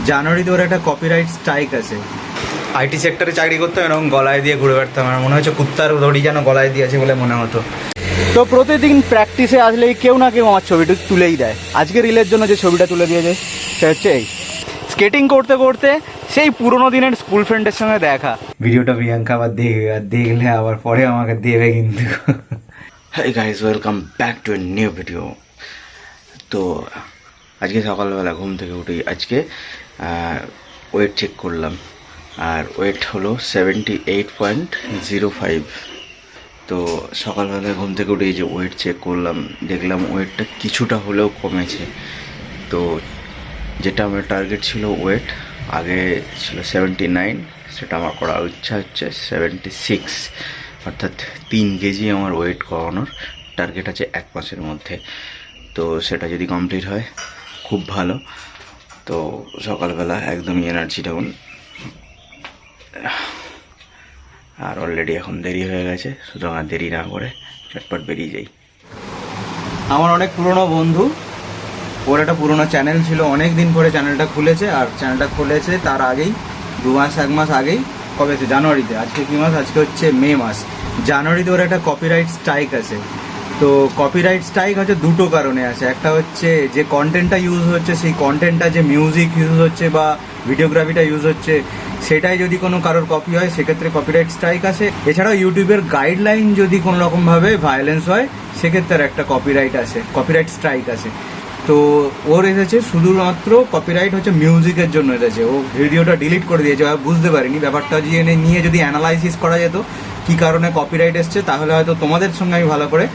জানুয়ারিতে ওর একটা copyright strike আছে। আইটি সেক্টরে চাকরি করতাম, এরকম গলায় দিয়ে ঘুরে বেড়াতাম, আমার মনে হচ্ছে কুত্তার দড়ি যেন গলায় দিয়েছে বলে মনে হতো। তো প্রতিদিন প্র্যাকটিসে আসলেই কেউ না কেউ আমার ছবিটা তুলেই দেয়। আজকে রিলের জন্য যে ছবিটা তুলে দিয়েছে সেটা হচ্ছে এই স্কেটিং করতে করতে সেই পুরোনো দিনের স্কুল ফ্রেন্ডের সঙ্গে দেখা। ভিডিওটা প্রিয়াঙ্কা আবার দেখবে, আর দেখলে আবার পরে আমাকে দেবে কিন্তু। Hi guys, welcome back to a new video. তো আজকে সকালবেলা ঘুম থেকে উঠে আজকে ওয়েট চেক করলাম, আর ওয়েট হলো 78.05। তো সকালবেলা ঘুম থেকে উঠে যে ওয়েট চেক করলাম, দেখলাম ওয়েটটা কিছুটা হলেও কমেছে। তো যেটা আমার টার্গেট ছিল ওয়েট, আগে ছিল 79, সেটা আমার করার ইচ্ছা হচ্ছে 76, অর্থাৎ 3 কেজি আমার ওয়েট কমানোর টার্গেট আছে 1 মাসের মধ্যে। তো সেটা যদি কমপ্লিট হয় খুব ভালো। তো সকালবেলা একদমই এনার্জি ডাউন, আর অলরেডি এখন দেরি হয়ে গেছে, সুতরাং আর দেরি না করে চটপট বেরিয়ে যাই। আমার অনেক পুরনো বন্ধু, ওর একটা পুরোনো চ্যানেল ছিল, অনেক দিন পরে চ্যানেলটা খুলেছে। আর চ্যানেলটা খুলেছে তার আগেই 2 মাস 1 মাস আগেই, কবে আছে জানুয়ারিতে, আজকে কী মাস, আজকে হচ্ছে মে মাস। জানুয়ারিতে ওর একটা কপিরাইট স্ট্রাইক আছে। তো কপিরাইট স্ট্রাইক হচ্ছে দুটো কারণে আছে। একটা হচ্ছে যে কন্টেন্টটা ইউজ হচ্ছে, সেই কন্টেন্টটা যে মিউজিক ইউজ হচ্ছে বা ভিডিওগ্রাফিটা ইউজ হচ্ছে, সেটাই যদি কোনো কারোর কপি হয় সেক্ষেত্রে কপিরাইট স্ট্রাইক আছে। এছাড়াও ইউটিউবের গাইডলাইন যদি কোনো রকমভাবে ভায়োলেন্স হয় সেক্ষেত্রে একটা কপিরাইট আছে, কপিরাইট স্ট্রাইক আছে। তো ওর এসেছে শুধুমাত্র কপিরাইট হচ্ছে মিউজিকের জন্য এসেছে। ও ভিডিওটা ডিলিট করে দিয়েছে, বুঝতে পারিনি ব্যাপারটা। নিয়ে যদি অ্যানালাইসিস করা যেত কী কারণে কপিরাইট এসছে, তাহলে হয়তো তোমাদের সঙ্গে আমি ভালো করে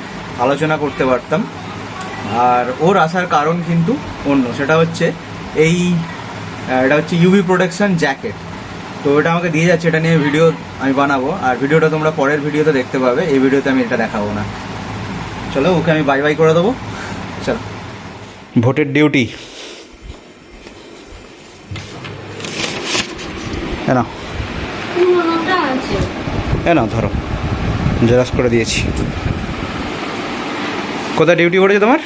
আলোচনা করতে পারতাম। আর ওর আসার কারণ কিন্তু অন্য, সেটা হচ্ছে এটা হচ্ছে ইউভি প্রোটেকশন জ্যাকেট। তো এটা আমাকে দিয়ে যাচ্ছে, এটা নিয়ে ভিডিও আমি বানাবো, আর ভিডিওটা তোমরা পরের ভিডিওতে দেখতে পাবে, এই ভিডিওতে আমি এটা দেখাবো না। চলো, ওকে আমি বাই বাই করে দেবো। চলো, ভোটের ডিউটি না ধরো, জেরক্স করে দিয়েছি। কোথায় ডিউটি পড়েছে তোমার?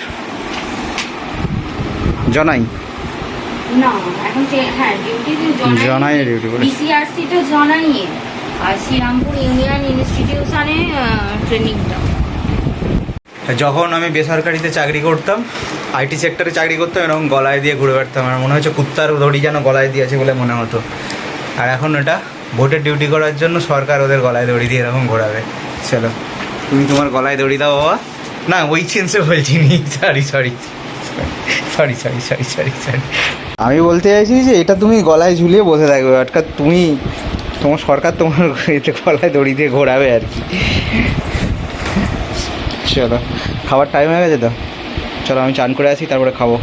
জনাই না, এখন হ্যাঁ ডিউটি জনাই ডিউটি পড়েছে, বিসিআরসি তে জনাই, আর শ্রীরামপুর ইউনিয়ন ইনস্টিটিউশনে ট্রেনিংটা। যখন আমি বেসরকারিতে চাকরি করতাম, আইটি সেক্টরে চাকরি করতাম, এরকম গলায় দিয়ে ঘুরে বেড়াতাম, আমার মনে হচ্ছে কুত্তার দড়ি যেন গলায় দিয়েছে বলে মনে হতো। আর এখন এটা ভোটের ডিউটি করার জন্য সরকার ওদের গলায় দড়ি দিয়ে এরকম ঘোরাবে। চলো, তুমি তোমার গলায় দড়ি দাও বাবা। না, ওই সেন্সে বলছি নি, সরি। আমি বলতে চাইছি যে এটা তুমি গলায় ঝুলিয়ে বসে থাকবে, আটকা তুমি, তোমার সরকার তোমার গলায় দড়ি দিয়ে ঘোরাবে আর কি। চলো, খাবার টাইম হয়ে গেছে তো, চলো আমি চান করে আসি, তারপরে খাবো।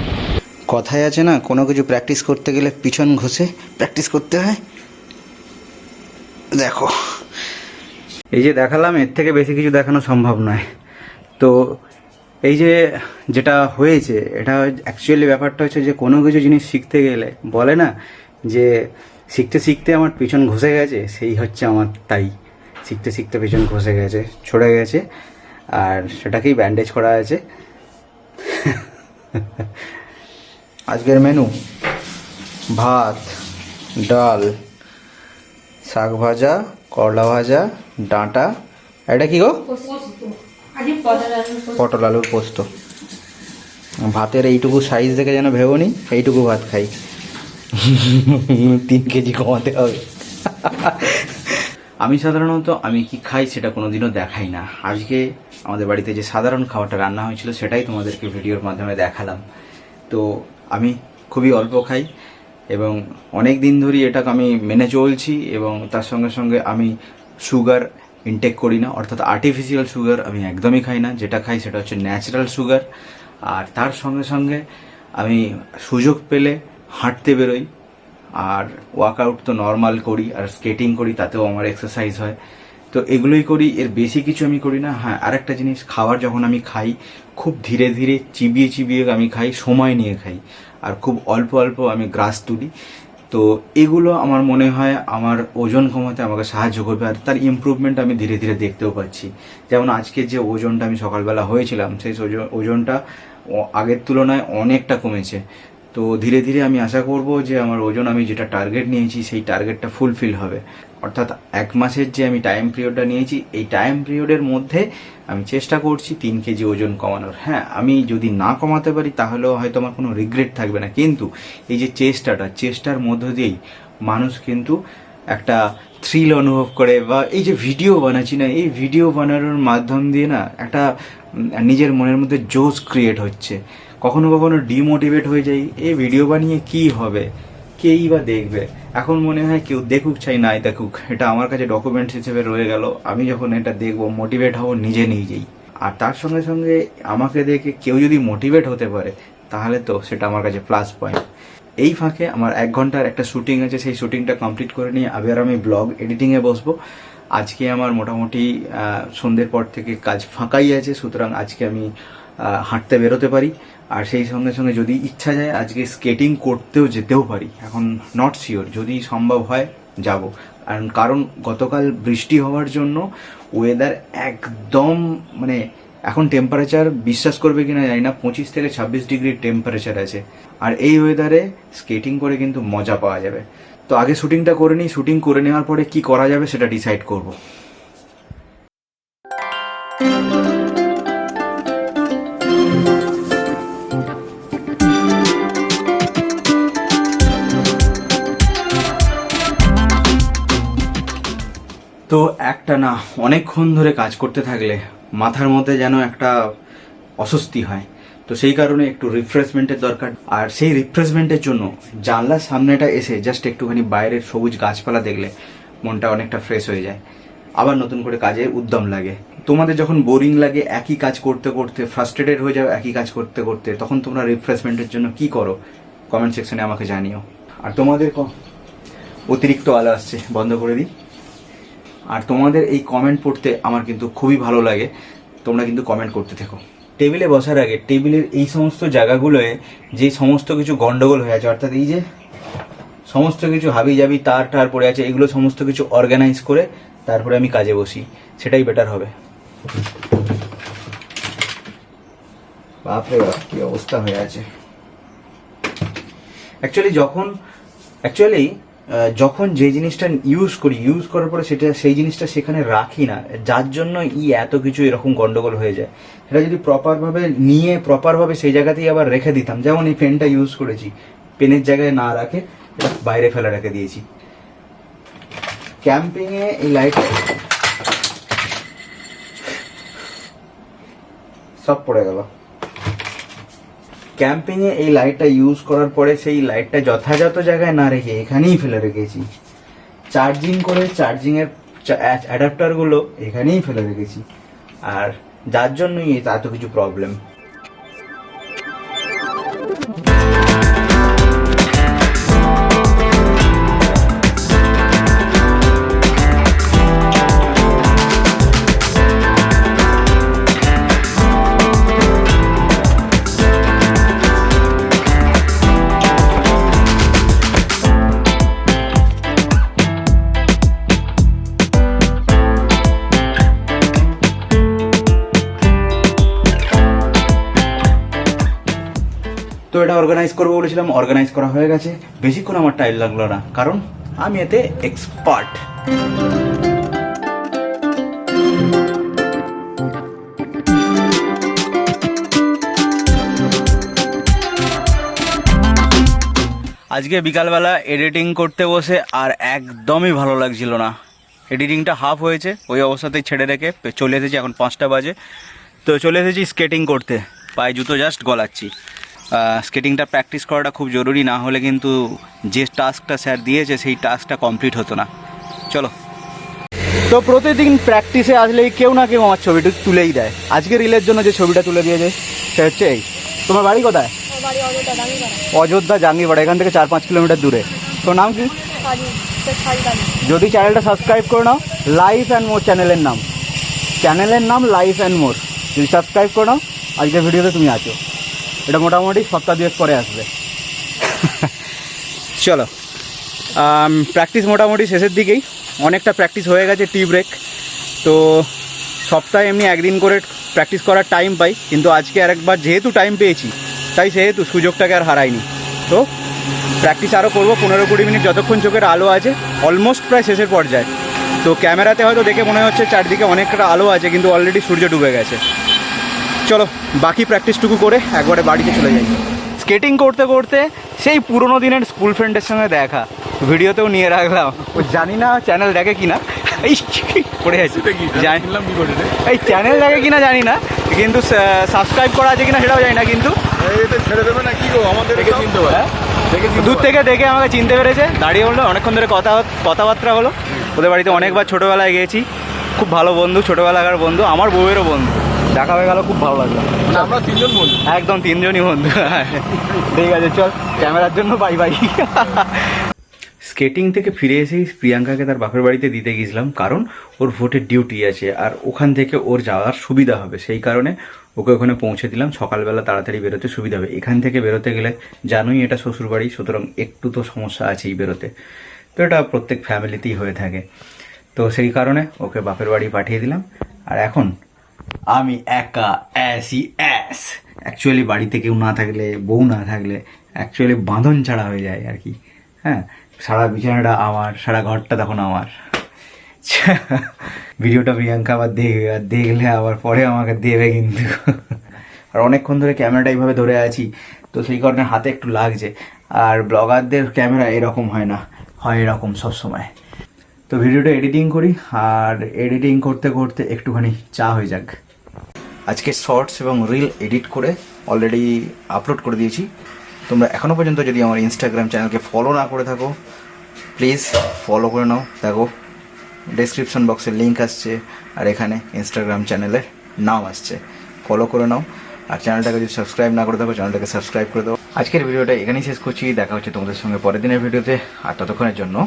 কথায় আছে না, কোনো কিছু প্র্যাকটিস করতে গেলে পিছন ঘষে প্র্যাকটিস করতে হয়। দেখো, এই যে দেখালাম, এর থেকে বেশি কিছু দেখানো সম্ভব নয়। তো এই যে যেটা হয়েছে, এটা অ্যাকচুয়ালি ব্যাপারটা হচ্ছে যে কোনো কিছু জিনিস শিখতে গেলে বলে না যে শিখতে শিখতে আমার পিছন ঘষে গেছে, সেই হচ্ছে আমার তাই। শিখতে শিখতে পিছন ঘষে গেছে, ছড়ে গেছে, আর সেটাকেই ব্যান্ডেজ করা আছে। আজকের মেনু: ভাত, ডাল, শাক ভাজা, করলা ভাজা, ডাঁটা, এটা কি গো? পটল আলুর পোস্ত। ভাতের এইটুকু সাইজ দেখে যেন ভেবো নি এইটুকু ভাত খাই। 3 কেজি কমাতে হবে। আমি সাধারণত আমি কি খাই সেটা কোনোদিনও দেখাই না। আজকে আমাদের বাড়িতে যে সাধারণ খাবারটা রান্না হয়েছিল সেটাই তোমাদেরকে ভিডিওর মাধ্যমে দেখালাম। তো আমি খুবই অল্প খাই এবং অনেক দিন ধরেই এটাকে আমি মেনে চলছি, এবং তার সঙ্গে সঙ্গে আমি সুগার ইনটেক করি না, অর্থাৎ আর্টিফিশিয়াল সুগার আমি একদমই খাই না। যেটা খাই সেটা হচ্ছে ন্যাচারাল সুগার। আর তার সঙ্গে সঙ্গে আমি সুযোগ পেলে হাঁটতে বেরোই, আর ওয়ার্কআউট তো নর্মাল করি, আর স্কেটিং করি, তাতেও আমার এক্সারসাইজ হয়। তো এগুলোই করি, এর বেশি কিছু আমি করি না। হ্যাঁ, আরেকটা জিনিস, খাবার যখন আমি খাই খুব ধীরে ধীরে চিবিয়ে চিবিয়ে আমি খাই, সময় নিয়ে খাই, আর খুব অল্প অল্প আমি গ্রাস তুলি। তো এগুলো আমার মনে হয় আমার ওজন কমাতে আমাকে সাহায্য করবে, আর তার ইমপ্রুভমেন্ট আমি ধীরে ধীরে দেখতেও পাচ্ছি। যেমন আজকে যে ওজনটা আমি সকালবেলা হয়েছিলাম, সেই ওজনটা আগের তুলনায় অনেকটা কমেছে। তো ধীরে ধীরে আমি আশা করব যে আমার ওজন আমি যেটা টার্গেট নিয়েছি সেই টার্গেটটা ফুলফিল হবে। অর্থাৎ 1 মাসের যে আমি টাইম পিরিয়ডটা নিয়েছি এই টাইম পিরিয়ডের মধ্যে আমি চেষ্টা করছি 3 কেজি ওজন কমানোর। হ্যাঁ, আমি যদি না কমাতে পারি তাহলেও হয়তো আমার কোনো রিগ্রেট থাকবে না, কিন্তু এই যে চেষ্টার মধ্য দিয়েই মানুষ কিন্তু একটা থ্রিল অনুভব করে। বা এই যে ভিডিও বানাচ্ছি না, এই ভিডিও বানানোর মাধ্যম দিয়ে না একটা নিজের মনের মধ্যে জোশ ক্রিয়েট হচ্ছে। কখনো কখনো ডিমোটিভেট হয়ে যাই, এই ভিডিও বানিয়ে কি হবে, কেই বা দেখবে। এখন মনে হয় কেউ দেখুক চাই নাই দেখুক, এটা আমার কাছে ডকুমেন্টস হিসেবে রয়ে গেল। আমি যখন এটা দেখবো মোটিভেট হব নিজেই। আর তার সঙ্গে সঙ্গে আমাকে দেখে কেউ যদি মোটিভেট হতে পারে তাহলে তো সেটা আমার কাছে প্লাস পয়েন্ট। এই ফাঁকে আমার 1 ঘন্টার একটা শুটিং আছে, সেই শুটিংটা কমপ্লিট করে নিয়ে আবার আমি ব্লগ এডিটিংয়ে বসবো। আজকে আমার মোটামুটি সন্ধ্যের পর থেকে কাজ ফাঁকাই আছে, সুতরাং আজকে আমি হাঁটতে বেরোতে পারি। আর সেই সঙ্গে সঙ্গে যদি ইচ্ছা যায় আজকে স্কেটিং করতেও যেতেও পারি। এখন নট শিওর, যদি সম্ভব হয় যাব। কারণ গতকাল বৃষ্টি হওয়ার জন্য ওয়েদার একদম মানে এখন টেম্পারেচার বিশ্বাস করবে কিনা জানি না 25 থেকে 26 ডিগ্রি টেম্পারেচার আছে। আর এই ওয়েদারে স্কেটিং করে কিন্তু মজা পাওয়া যাবে। তো আগে শুটিংটা করে নিই, শুটিং করে নেওয়ার পরে কি করা যাবে সেটা ডিসাইড করব। তো একটা না অনেকক্ষণ ধরে কাজ করতে থাকলে মাথার মধ্যে যেন একটা অস্বস্তি হয়, তো সেই কারণে একটু রিফ্রেশমেন্টের দরকার। আর সেই রিফ্রেশমেন্টের জন্য জানলার সামনেটা এসে জাস্ট একটুখানি বাইরের সবুজ গাছপালা দেখলে মনটা অনেকটা ফ্রেশ হয়ে যায়, আবার নতুন করে কাজের উদ্যম লাগে। তোমাদের যখন বোরিং লাগে একই কাজ করতে করতে, ফ্রাস্ট্রেটেড হয়ে যাও একই কাজ করতে করতে, তখন তোমরা রিফ্রেশমেন্টের জন্য কি করো কমেন্ট সেকশনে আমাকে জানিও। আর তোমাদের অতিরিক্ত আলো আসছে, বন্ধ করে দিই। আর তোমাদের এই কমেন্ট পড়তে আমার কিন্তু খুবই ভালো লাগে, তোমরা কিন্তু কমেন্ট করতে থেকো। টেবিলে বসার আগে টেবিলের এই সমস্ত জায়গাগুলোয় যে সমস্ত কিছু গন্ডগোল হয়ে আছে, অর্থাৎ এই যে সমস্ত কিছু হাবি জাবি তার টার পড়ে আছে, এগুলো সমস্ত কিছু অর্গানাইজ করে তারপরে আমি কাজে বসি, সেটাই বেটার হবে। বাপরে বাপ কি অবস্থা হয়ে আছে। যখন যে জিনিসটা ইউজ করার পরে সেই জিনিসটা সেখানে রাখি না, যার জন্য এত কিছু এরকম গন্ডগোল হয়ে যায়। সেটা যদি প্রপারভাবে নিয়ে প্রপারভাবে সেই জায়গাতেই আবার রেখে দিতাম, যেমন এই পেনটা ইউজ করেছি, পেনের জায়গায় না রাখে এটা বাইরে ফেলে রেখে দিয়েছি। ক্যাম্পিংয়ে এই লাইট সব পড়ে গেল। ক্যাম্পিংয়ে এই লাইটটা ইউজ করার পরে সেই লাইটটা যথাযথ জায়গায় না রেখে এখানেই ফেলে রেখেছি। চার্জিং করে চার্জিংয়ের অ্যাডাপ্টারগুলো এখানেই ফেলে রেখেছি, আর যার জন্যই এত কিছু প্রবলেম। তো এটা অর্গানাইজ করবো বলেছিলাম, অর্গানাইজ করা হয়ে গেছে। বেশিক্ষণ আমার টাইম লাগলো না, কারণ আমি এতে এক্সপার্ট। আজকে বিকালবেলা এডিটিং করতে বসে আর একদমই ভালো লাগছিল না। এডিটিংটা হাফ হয়েছে, ওই অবস্থাতেই ছেড়ে রেখে চলে এসেছি। এখন 5টা বাজে, তো চলে এসেছি স্কেটিং করতে। পায়ে জুতো জাস্ট গলাচ্ছি। স্কেটিংটা প্র্যাকটিস করাটা খুব জরুরি, না হলে কিন্তু যে টাস্কটা স্যার দিয়েছে সেই টাস্কটা কমপ্লিট হতো না। চলো। তো প্রতিদিন প্র্যাকটিসে আসলেই কেউ না কেউ আমার ছবিটা তুলেই দেয়। আজকে রিলের জন্য যে ছবিটা তুলে দিয়েছে সেটা হচ্ছে এই। তোমার বাড়ি কোথায়? অযোধ্যা জাঙ্গিপাড়া, এখান থেকে 4-5 কিলোমিটার দূরে। তোর নাম কি? যদি চ্যানেলটা সাবস্ক্রাইব করে নাও, লাইফ অ্যান্ড মোর চ্যানেলের নাম লাইফ অ্যান্ড মোর। যদি সাবস্ক্রাইব করে নাও, আজকের ভিডিওতে তুমি আছো। এটা মোটামুটি সপ্তাহ 2 পরে আসবে। চলো, প্র্যাকটিস মোটামুটি শেষের দিকেই, অনেকটা প্র্যাকটিস হয়ে গেছে। Tea break. তো সপ্তাহে এমনি একদিন করে প্র্যাকটিস করার টাইম পাই, কিন্তু আজকে আরেকবার যেহেতু টাইম পেয়েছি তাই সেহেতু সুযোগটাকে আর হারাইনি। তো তো প্র্যাকটিস আরও করবো 15-20 মিনিট, যতক্ষণ চোখের আলো আছে। অলমোস্ট প্রায় শেষের পর্যায়ে। তো ক্যামেরাতে হয়তো দেখে মনে হচ্ছে চারদিকে অনেকটা আলো আছে, কিন্তু অলরেডি সূর্য ডুবে গেছে। চলো বাকি প্র্যাকটিসটুকু করে একবারে বাড়িতে চলে যাই। স্কেটিং করতে করতে সেই পুরোনো দিনের স্কুল ফ্রেন্ডের সঙ্গে দেখা, ভিডিওতেও নিয়ে রাখলাম। ও জানি না চ্যানেল দেখে কিনা, এই পড়ে আছে, এই চ্যানেল দেখে কিনা জানি না, কিন্তু সাবস্ক্রাইব করা আছে কিনা সেটাও জানি না। কিন্তু ছেড়ে দেবে না কি গো, আমাদের চিনতে পারে। দূর থেকে দেখে আমাকে চিনতে পেরেছে, দাঁড়িয়ে বললো, অনেকক্ষণ ধরে কথাবার্তা হলো। ওদের বাড়িতে অনেকবার ছোটোবেলায় গিয়েছি, খুব ভালো বন্ধু, ছোটোবেলাকার বন্ধু, আমার বউয়েরও বন্ধু। দেখা হয়ে গেল, খুব ভালো লাগলো। আমরা 3 জন বন্ধু, একদম 3 জনই বন্ধু। ঠিক আছে, চল ক্যামেরার জন্য বাই বাই। স্কেটিং থেকে ফিরে এসেই প্রিয়াঙ্কাকে তার বাপের বাড়িতে দিতে গেছিলাম, কারণ ওর ভোটের ডিউটি আছে আর ওখান থেকে ওর যাওয়ার সুবিধা হবে, সেই কারণে ওকে ওখানে পৌঁছে দিলাম। সকালবেলা তাড়াতাড়ি বেরোতে সুবিধা হবে। এখান থেকে বেরোতে গেলে জানোই এটা শ্বশুরবাড়ি, সুতরাং একটু তো সমস্যা আছেই বেরোতে, তো এটা প্রত্যেক ফ্যামিলিতেই হয়ে থাকে। তো সেই কারণে ওকে বাপের বাড়ি পাঠিয়ে দিলাম। আর এখন আমি একা অ্যাকচুয়ালি বাড়িতে কেউ না থাকলে, বউ না থাকলে অ্যাকচুয়ালি বাঁধন ছাড়া হয়ে যায় আর কি। হ্যাঁ, সারা বিছানাটা আমার, সারা ঘরটা তখন আমার। ভিডিওটা প্রিয়াঙ্কা আবার দেখবে, আর দেখলে আবার পরে আমাকে দেবে কিন্তু। আর অনেকক্ষণ ধরে ক্যামেরাটা এইভাবে ধরে আছি, তো সেই কারণে হাতে একটু লাগছে। আর ব্লগারদের ক্যামেরা এরকম হয় না, হয় এরকম সবসময়। তো ভিডিওটা এডিটিং করি, আর এডিটিং করতে করতে একটুখানি চা হয়ে যাক। আজকে শর্টস এবং রিল এডিট করে অলরেডি আপলোড করে দিয়েছি। তোমরা এখনও পর্যন্ত যদি আমার ইনস্টাগ্রাম চ্যানেলকে ফলো না করে থাকো, প্লিজ ফলো করে নাও। দেখো ডেসক্রিপশন বক্সে লিঙ্ক আসছে, আর এখানে ইনস্টাগ্রাম চ্যানেলের নাম আসছে, ফলো করে নাও। আর চ্যানেলটাকে যদি সাবস্ক্রাইব না করে থাকো, চ্যানেলটাকে সাবস্ক্রাইব করে দাও। আজকের ভিডিওটা এখানেই শেষ করছি, দেখা হচ্ছে তোমাদের সঙ্গে পরের দিনের ভিডিওতে। আর ততক্ষণের জন্য